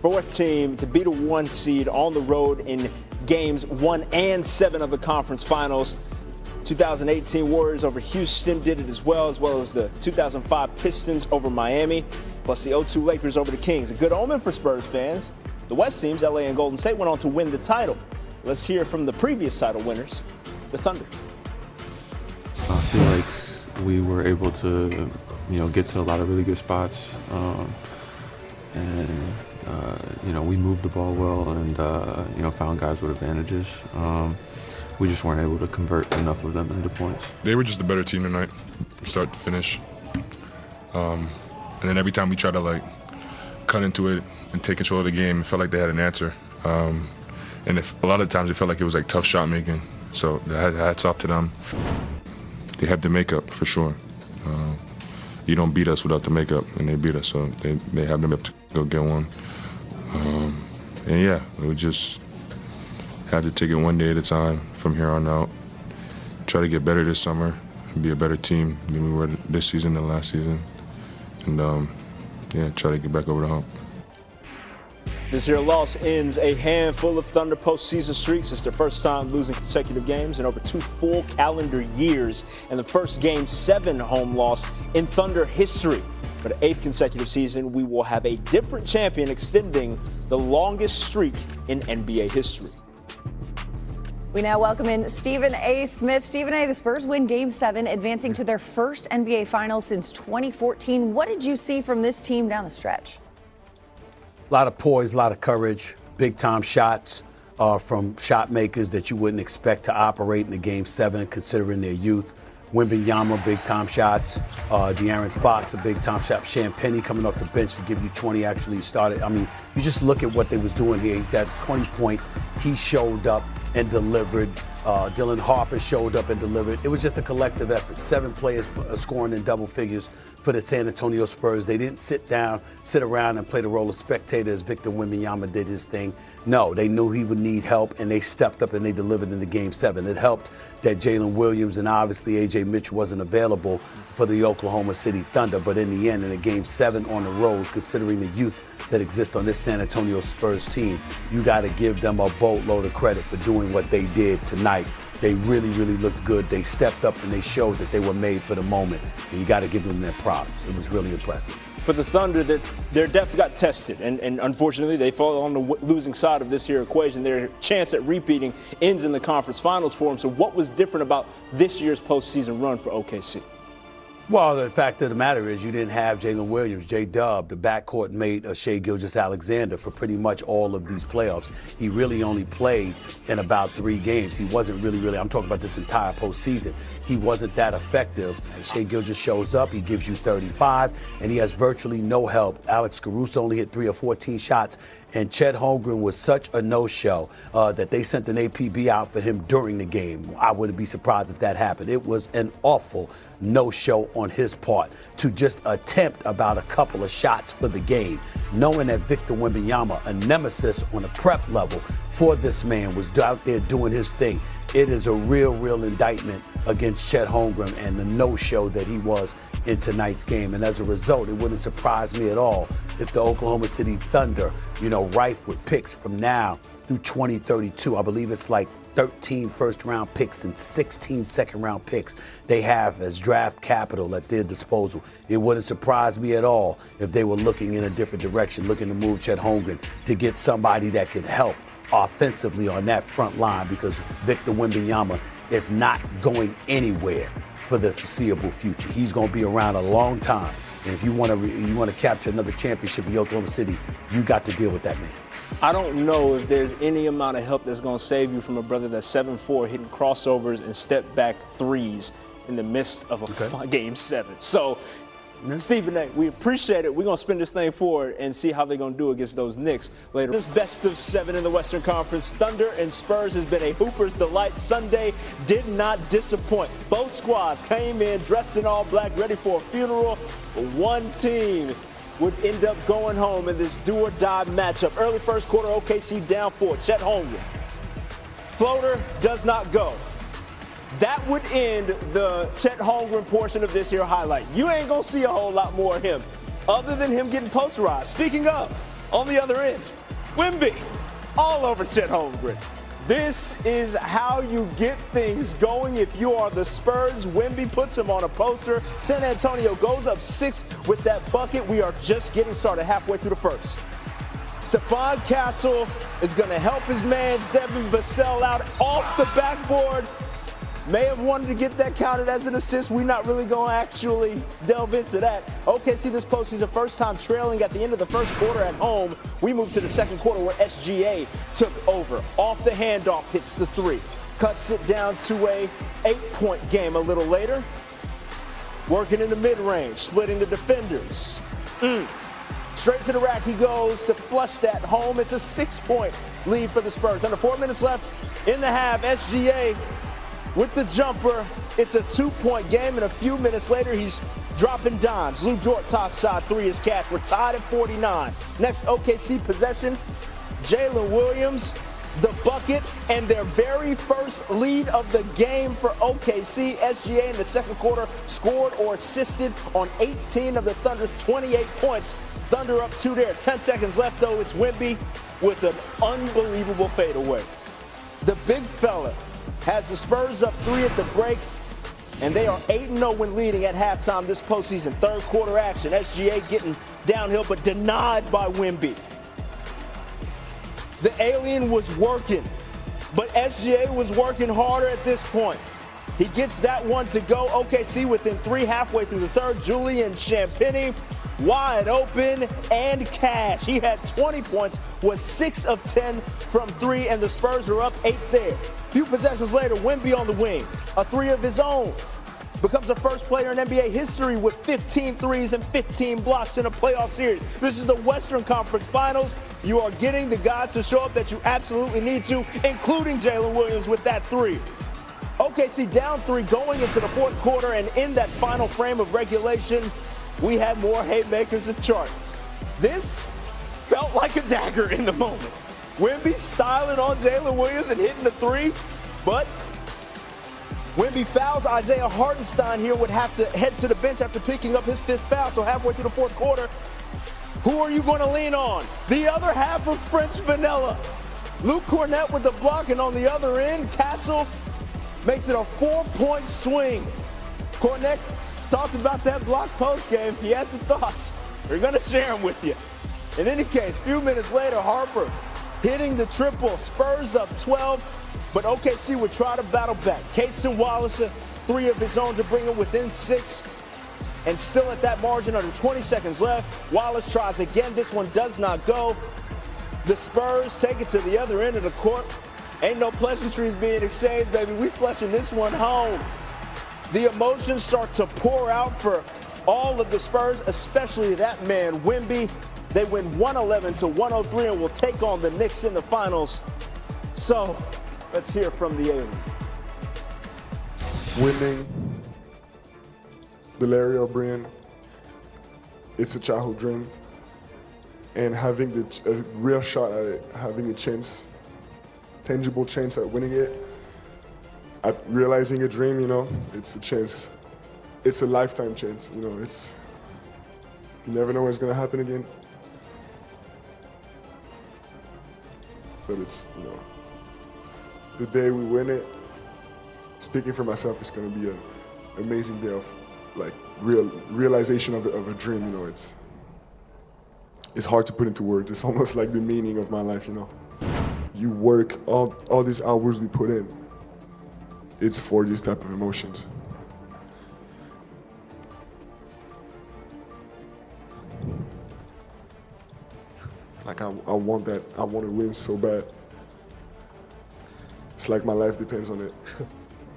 fourth team to beat a 1 seed on the road in games 1 and 7 of the conference finals. 2018 Warriors over Houston did it as well as the 2005 Pistons over Miami, plus the 2002 Lakers over the Kings. A good omen for Spurs fans. The West teams, LA and Golden State, went on to win the title. Let's hear from the previous title winners, the Thunder. I feel like we were able to, get to a lot of really good spots, and we moved the ball well and found guys with advantages. We just weren't able to convert enough of them into points. They were just a better team tonight, from start to finish. And then every time we tried to cut into it and take control of the game, it felt like they had an answer. And a lot of times it felt like it was tough shot making. So hats off to them. They have the makeup for sure. You don't beat us without the makeup, and they beat us, so they have the makeup to go get one. We just had to take it one day at a time from here on out. Try to get better this summer and be a better team than we were this season and last season. And try to get back over the hump. This here loss ends a handful of Thunder postseason streaks. It's their first time losing consecutive games in over 2 full calendar years, and the first Game 7 home loss in Thunder history. For the 8th consecutive season, we will have a different champion, extending the longest streak in NBA history. We now welcome in Stephen A. Smith. Stephen A., the Spurs win Game 7, advancing to their first NBA Finals since 2014. What did you see from this team down the stretch? A lot of poise, a lot of courage, big-time shots from shot makers that you wouldn't expect to operate in the Game 7, considering their youth. Wemby, big-time shots. De'Aaron Fox, a big-time shot. Champagnie coming off the bench to give you 20 actually started. I mean, you just look at what they was doing here. He's had 20 points. He showed up and delivered. Dylan Harper showed up and delivered. It was just a collective effort. 7 players scoring in double figures for the San Antonio Spurs. They didn't sit around and play the role of spectator as Victor Wembanyama did his thing. No, they knew he would need help, and they stepped up and they delivered in the Game 7. It helped that Jalen Williams and obviously A.J. Mitchell wasn't available for the Oklahoma City Thunder. But in the end, in a Game 7 on the road, considering the youth that exists on this San Antonio Spurs team, you got to give them a boatload of credit for doing what they did tonight. They really, really looked good. They stepped up and they showed that they were made for the moment. And you got to give them their props. It was really impressive. For the Thunder, their depth got tested, and unfortunately they fall on the losing side of this here equation. Their chance at repeating ends in the conference finals for them. So what was different about this year's postseason run for OKC? Well, the fact of the matter is you didn't have Jalen Williams, J-Dub, the backcourt mate of Shai Gilgeous-Alexander for pretty much all of these playoffs. He really only played in about 3 games. He wasn't really, I'm talking about this entire postseason. He wasn't that effective. Shai Gilgeous shows up, he gives you 35, and he has virtually no help. Alex Caruso only hit 3 or 14 shots. And Chet Holmgren was such a no-show that they sent an APB out for him during the game. I wouldn't be surprised if that happened. It was an awful no-show on his part to just attempt about a couple of shots for the game, knowing that Victor Wembanyama, a nemesis on a prep level for this man, was out there doing his thing. It is a real indictment against Chet Holmgren and the no-show that he was in tonight's game. And as a result, it wouldn't surprise me at all if the Oklahoma City Thunder, rife with picks from now through 2032. I believe it's 13 first-round picks and 16 second-round picks they have as draft capital at their disposal. It wouldn't surprise me at all if they were looking in a different direction, looking to move Chet Holmgren to get somebody that could help offensively on that front line, because Victor Wembanyama is not going anywhere for the foreseeable future. He's going to be around a long time. And if you want to capture another championship in Oklahoma City, you got to deal with that man. I don't know if there's any amount of help that's going to save you from a brother that's 7'4", hitting crossovers and step-back threes in the midst of a Game 7. So, Stephen A., we appreciate it. We're going to spin this thing forward and see how they're going to do against those Knicks later. This best of 7 in the Western Conference, Thunder and Spurs, has been a Hooper's delight. Sunday did not disappoint. Both squads came in dressed in all black, ready for a funeral. But one team would end up going home in this do-or-die matchup. Early first quarter, OKC down 4. Chet Holmgren. Floater does not go. That would end the Chet Holmgren portion of this here highlight. You ain't going to see a whole lot more of him other than him getting posterized. Speaking of, On the other end, Wemby, all over Chet Holmgren. This is how you get things going if you are the Spurs. Wemby puts him on a poster. San Antonio goes up 6 with that bucket. We are just getting started halfway through the first. Stephon Castle is going to help his man Devin Vassell out off the backboard. May have wanted to get that counted as an assist. We're not really going to actually delve into that. OKC this postseason, first time trailing at the end of the first quarter at home. We move to the second quarter where SGA took over. Off the handoff, hits the 3. Cuts it down to a 8-point game a little later. Working in the mid-range, splitting the defenders. Straight to the rack he goes to flush that home. It's a 6-point lead for the Spurs. Under 4 minutes left in the half, SGA with the jumper. It's a 2-point game, and a few minutes later, he's dropping dimes. Lou Dort topside 3 is cash. We're tied at 49. Next OKC possession, Jalen Williams, the bucket, and their very first lead of the game for OKC. SGA in the second quarter scored or assisted on 18 of the Thunder's 28 points. Thunder up 2 there. 10 seconds left, though. It's Wemby with an unbelievable fadeaway. The big fella has the Spurs up 3 at the break, and they are 8-0 when leading at halftime this postseason. Third quarter action. SGA getting downhill, but denied by Wemby. The alien was working, but SGA was working harder at this point. He gets that one to go. OKC within 3 halfway through the third. Julian Champagnie wide open and cash. He had 20 points, was 6 of 10 from 3, and the Spurs are up 8 there. Few possessions later, Wemby on the wing, a 3 of his own. Becomes the first player in NBA history with 15 threes and 15 blocks in a playoff series. This is the Western Conference Finals. You are getting the guys to show up that you absolutely need to, including Jalen Williams with that 3. OKC down 3 going into the fourth quarter, and in that final frame of regulation, we had more haymakers to chart. This felt like a dagger in the moment. Wemby styling on Jalen Williams and hitting the 3, but Wemby fouls. Isaiah Hartenstein here would have to head to the bench after picking up his 5th foul. So halfway through the fourth quarter, who are you going to lean on? The other half of French Vanilla. Luke Cornett with the block, and on the other end, Castle makes it a 4-point swing. Cornett talked about that block post game. He has some thoughts. We're going to share them with you. In any case, a few minutes later, Harper hitting the triple. Spurs up 12, but OKC would try to battle back. Cason Wallace, 3 of his own to bring him within 6. And still at that margin, under 20 seconds left. Wallace tries again. This one does not go. The Spurs take it to the other end of the court. Ain't no pleasantries being exchanged, baby. We flushing this one home. The emotions start to pour out for all of the Spurs, especially that man, Wemby. They win 111-103 and will take on the Knicks in the finals. So let's hear from the alien. Winning the Larry O'Brien, it's a childhood dream. And having a real shot at it, having a chance, tangible chance at winning it, at realizing a dream, it's a chance. It's a lifetime chance, you never know when it's gonna happen again. But it's, the day we win it, speaking for myself, it's gonna be an amazing day of realization of a dream, It's hard to put into words. It's almost like the meaning of my life, You work, all these hours we put in, it's for these type of emotions. I want that. I want to win so bad. It's like my life depends on it.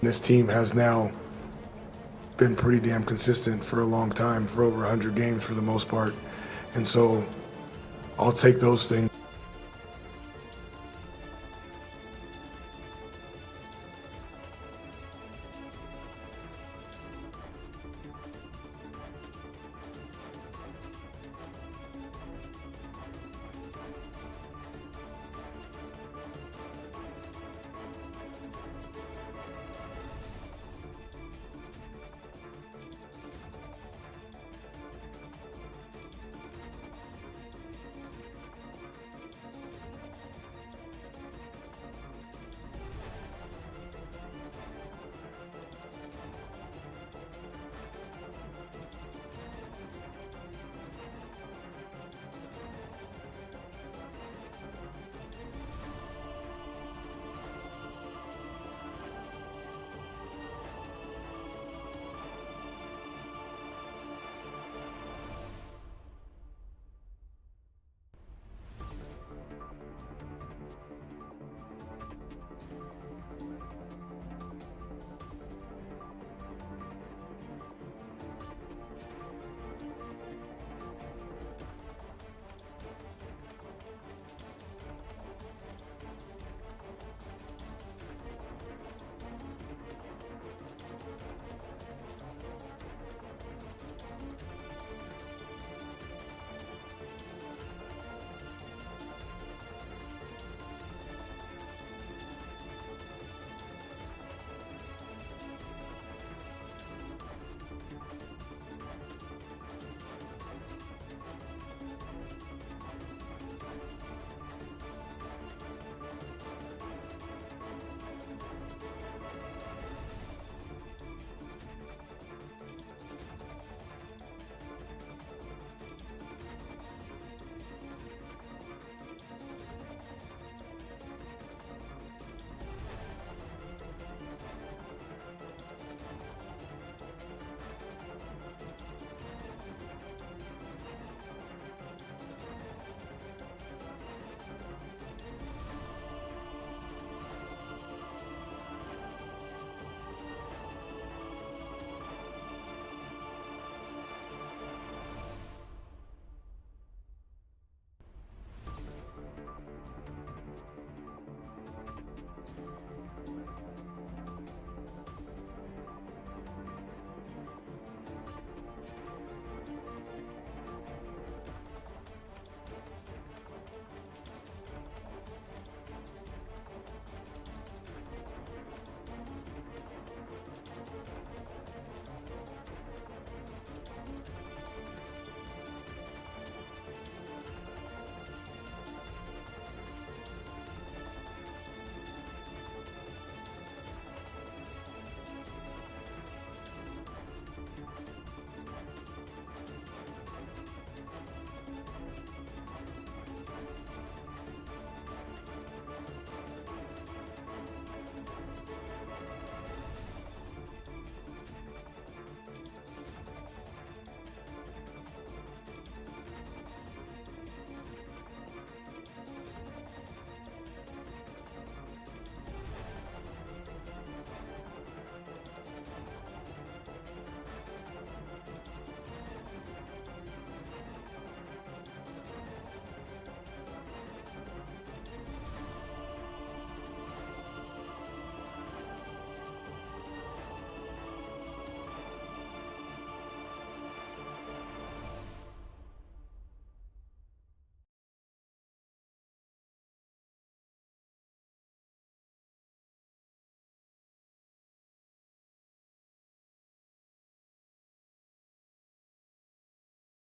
This team has now been pretty damn consistent for a long time, for over 100 games for the most part. And so I'll take those things.